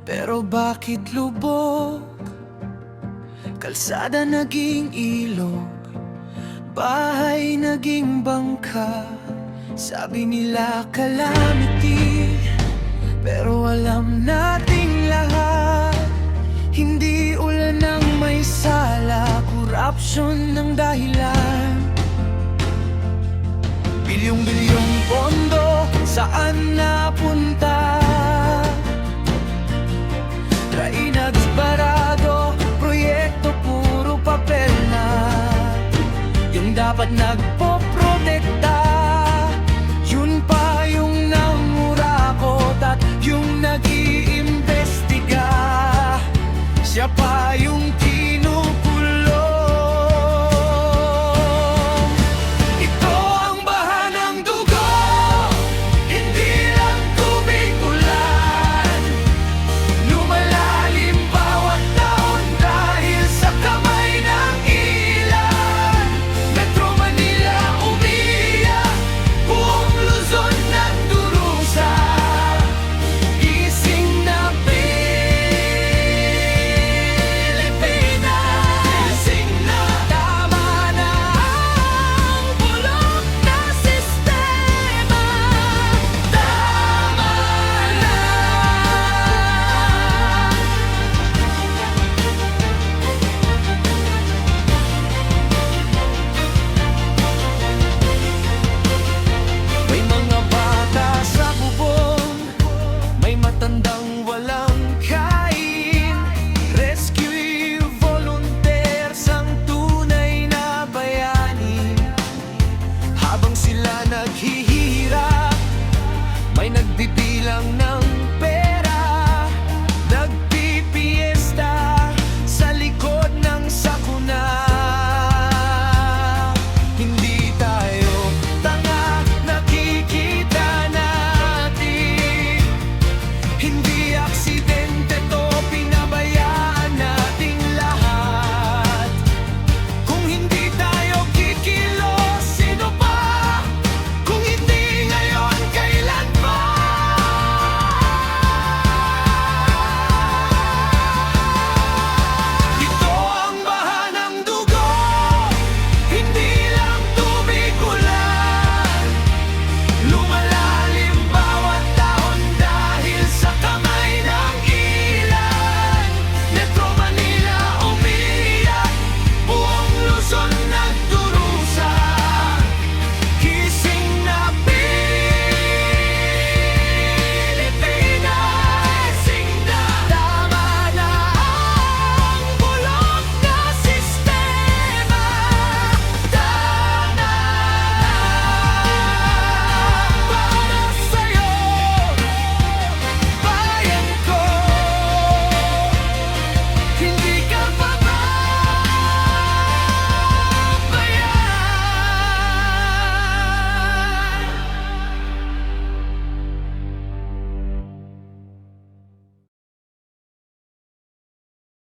Pero bakit lubog? Kalsada naging ilog, bahay naging bangka. Sabi nila calamity, pero alam nating lahat hindi ulan ang may sala, corruption ng dahilan. Bilyong-bilyong pondo, saan napunta? Trainags barado, proyekto puro papel na. Yung dapat nagpoprotekta, yun pa yung nangurakot. At yung nag-iimbestiga, siya pa yung kinukulong. Ito ang baha ng dugo, hindi lang tubig ulan. Lumalalim bawat taon dahil sa kamay ng ilan. Metro Manila umiiyak, buong Luzon nagdurusa. Gising na Pilipinas, gising na. Tama na ang bulok na sistema. Tama na. May mga bata sa bubong, may matandang walang kain. Rescue volunteers ang tunay na bayani. Habang sila naghihirap, may nagbibilang ng pera, nagpipiesta sa likod ng sakuna. Hindi tayo tanga, nakikita natin. Hindi aksi